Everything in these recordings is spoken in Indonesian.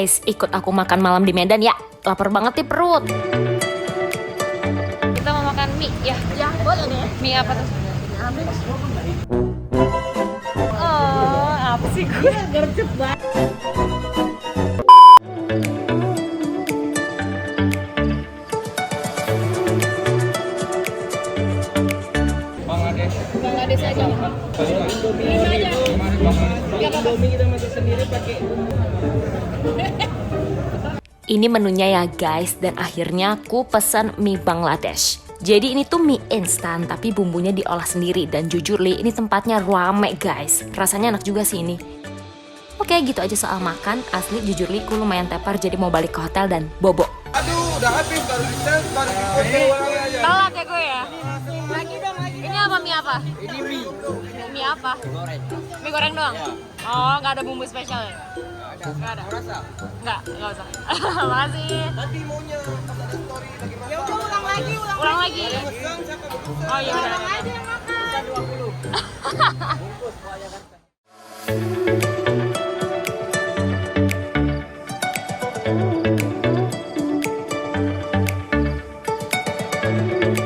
guys, ikut aku makan malam di Medan ya. Lapar banget nih perut. Kita mau makan mie ya? Ya, boleh deh. Mie apa tuh? Oh, apa sih gue? Gercep banget. Bangladesh aja. Indomie aja. Indomie kita masak sendiri pakai. Ini menunya ya guys, dan akhirnya aku pesan mie Bangladesh. Jadi ini tuh mie instan tapi bumbunya diolah sendiri, dan jujur li ini tempatnya rame guys. Rasanya enak juga sih ini. Oke, gitu aja soal makan. Asli jujur li aku lumayan tepar, jadi mau balik ke hotel dan bobo. Aduh, udah habis baru di hotel orangnya aja. Telat ya gue ya. Lagi dong, lagi. Ini apa mie apa? Ini mie. Mie apa? Goreng. Mie goreng doang? Oh, nggak ada bumbu spesial ya? Nggak ada. Rasa. Nggak usah. Makasih. Nanti maunya pas ada story lagi makan. Ya udah ulang lagi, Ulang lagi. Pesan siapa pesan? Oh iya udah. Ulang aja yang makan. 20. Bungkus banyak kan.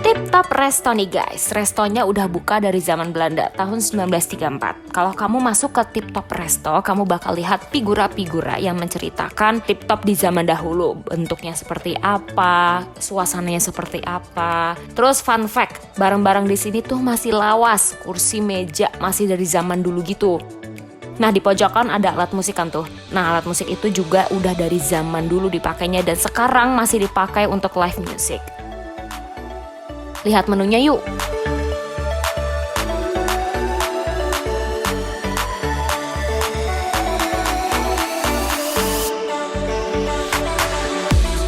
Tip Top Resto nih guys. Restonya udah buka dari zaman Belanda tahun 1934. Kalau kamu masuk ke Tip Top Resto, kamu bakal lihat figura-figura yang menceritakan Tip Top di zaman dahulu. Bentuknya seperti apa, suasananya seperti apa. Terus fun fact, barang-barang di sini tuh masih lawas, kursi meja masih dari zaman dulu gitu. Nah, di pojokan ada alat musik kan tuh. Nah, alat musik itu juga udah dari zaman dulu dipakainya dan sekarang masih dipakai untuk live music. Lihat menunya yuk.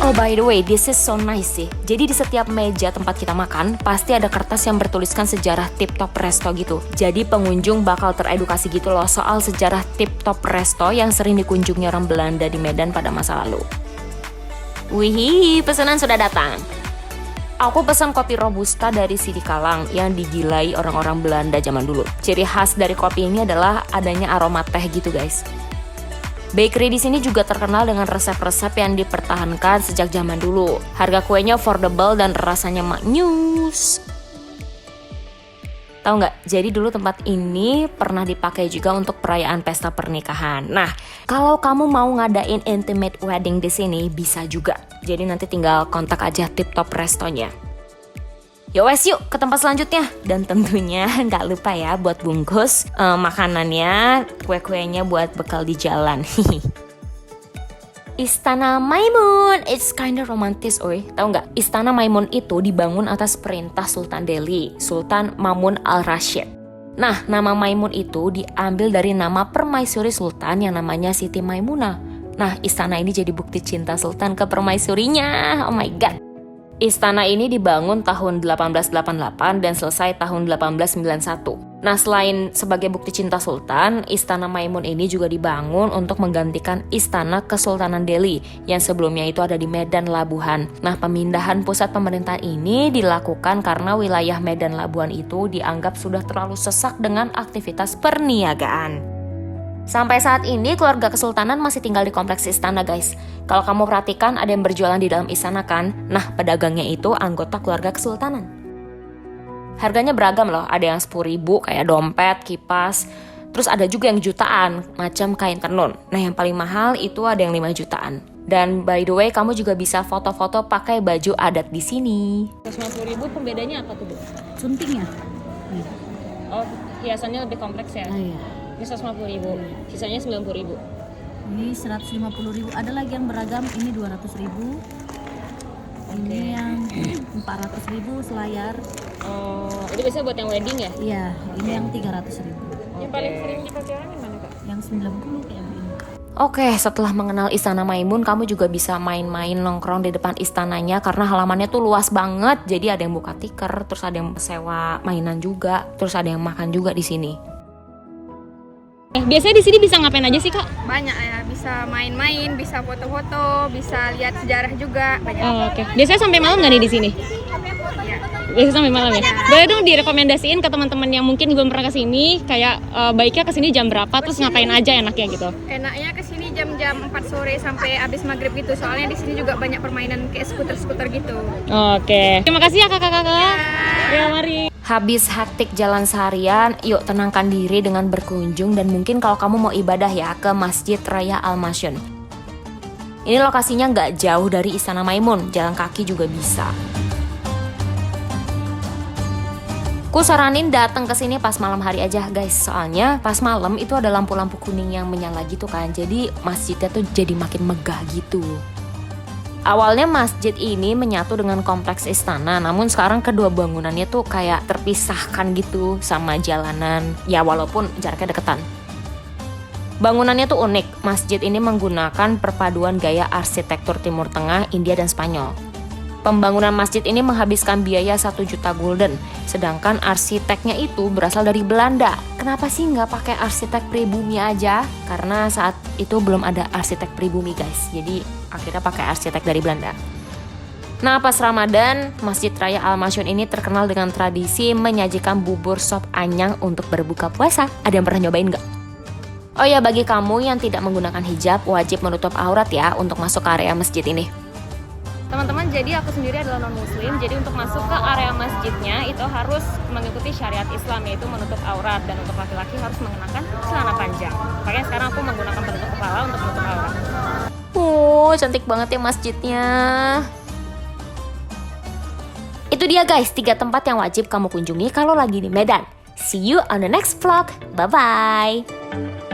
Oh by the way, this is so nice sih. Jadi di setiap meja tempat kita makan, pasti ada kertas yang bertuliskan sejarah Tip Top Resto gitu. Jadi pengunjung bakal teredukasi gitu loh soal sejarah Tip Top Resto yang sering dikunjungi orang Belanda di Medan pada masa lalu. Wih, pesanan sudah datang. Aku pesan kopi Robusta dari Sidi Kalang yang digilai orang-orang Belanda zaman dulu. Ciri khas dari kopi ini adalah adanya aroma teh gitu guys. Bakery di sini juga terkenal dengan resep-resep yang dipertahankan sejak zaman dulu. Harga kuenya affordable dan rasanya maknyus. Tahu nggak? Jadi dulu tempat ini pernah dipakai juga untuk perayaan pesta pernikahan. Nah, kalau kamu mau ngadain intimate wedding di sini bisa juga. Jadi nanti tinggal kontak aja Tip Top Restonya. Yowes yuk ke tempat selanjutnya. Dan tentunya nggak lupa ya buat bungkus makanannya, kue-kuenya buat bekal di jalan. Istana Maimun, it's kinda romantis oi. Tahu nggak? Istana Maimun itu dibangun atas perintah Sultan Delhi, Sultan Mamun al-Rashid. Nah, nama Maimun itu diambil dari nama permaisuri Sultan yang namanya Siti Maimunah. Nah, istana ini jadi bukti cinta Sultan ke permaisurinya. Oh my god. Istana ini dibangun tahun 1888 dan selesai tahun 1891. Nah, selain sebagai bukti cinta Sultan, Istana Maimun ini juga dibangun untuk menggantikan Istana Kesultanan Delhi yang sebelumnya itu ada di Medan Labuhan. Nah, pemindahan pusat pemerintahan ini dilakukan karena wilayah Medan Labuhan itu dianggap sudah terlalu sesak dengan aktivitas perniagaan. Sampai saat ini keluarga kesultanan masih tinggal di kompleks istana guys. Kalau kamu perhatikan ada yang berjualan di dalam istana kan? Nah, pedagangnya itu anggota keluarga kesultanan. Harganya beragam loh, ada yang 10.000 kayak dompet, kipas. Terus ada juga yang jutaan, macam kain tenun. Nah, yang paling mahal itu ada yang 5 jutaan. Dan by the way, kamu juga bisa foto-foto pakai baju adat di sini. 150.000 pembedanya apa tuh, Bu? Suntingnya. Oh, hiasannya lebih kompleks ya? Oh iya. Ini 150.000, sisanya 90.000. Ini 150.000. Ada lagi yang beragam. Ini 200.000. Ini yang 400.000 selayar. Oh, itu biasanya buat yang wedding ya? Iya. Ini yang 300.000. Yang paling sering dipakai orang yang mana, Kak? Yang 90 kayak begini. Oke, setelah mengenal Istana Maimun, kamu juga bisa main-main nongkrong di depan istananya karena halamannya tuh luas banget. Jadi ada yang buka tikar, terus ada yang sewa mainan juga, terus ada yang makan juga di sini. Biasanya di sini bisa ngapain aja sih, Kak? Banyak ya, bisa main-main, bisa foto-foto, bisa lihat sejarah juga banyak. Oh, oke. Biasanya sampai malam nggak nih di sini? Ya. Biasanya sampai malam ya. Boleh dong direkomendasiin ke teman-teman yang mungkin belum pernah ke sini, kayak baiknya ke sini jam berapa, terus ngapain aja enaknya gitu? Enaknya kesini jam-jam 4 sore sampai habis maghrib gitu. Soalnya di sini juga banyak permainan kayak skuter-skuter gitu. Oke. Terima kasih ya kakak-kakak. Ya mari. Habis hektik jalan seharian, yuk tenangkan diri dengan berkunjung dan mungkin kalau kamu mau ibadah ya ke Masjid Raya Al Masyun. Ini lokasinya nggak jauh dari Istana Maimun, jalan kaki juga bisa. Ku saranin datang ke sini pas malam hari aja guys, soalnya pas malam itu ada lampu-lampu kuning yang menyala gitu kan, jadi masjidnya tuh jadi makin megah gitu. Awalnya masjid ini menyatu dengan kompleks istana, namun sekarang kedua bangunannya tuh kayak terpisahkan gitu sama jalanan, ya walaupun jaraknya deketan. Bangunannya tuh unik, masjid ini menggunakan perpaduan gaya arsitektur Timur Tengah, India dan Spanyol. Pembangunan masjid ini menghabiskan biaya 1 juta gulden, sedangkan arsiteknya itu berasal dari Belanda. Kenapa sih nggak pakai arsitek pribumi aja? Karena saat itu belum ada arsitek pribumi guys, jadi akhirnya pakai arsitek dari Belanda. Nah pas Ramadan, Masjid Raya Al Masyun ini terkenal dengan tradisi menyajikan bubur sop anyang untuk berbuka puasa. Ada yang pernah nyobain nggak? Oh ya, bagi kamu yang tidak menggunakan hijab, wajib menutup aurat ya untuk masuk ke area masjid ini. Teman-teman, jadi aku sendiri adalah non-muslim, jadi untuk masuk ke area masjidnya itu harus mengikuti syariat Islam, yaitu menutup aurat, dan untuk laki-laki harus mengenakan celana panjang. Makanya sekarang aku menggunakan penutup kepala untuk menutup aurat. Cantik banget ya masjidnya. Itu dia guys, 3 tempat yang wajib kamu kunjungi kalau lagi di Medan. See you on the next vlog. Bye-bye.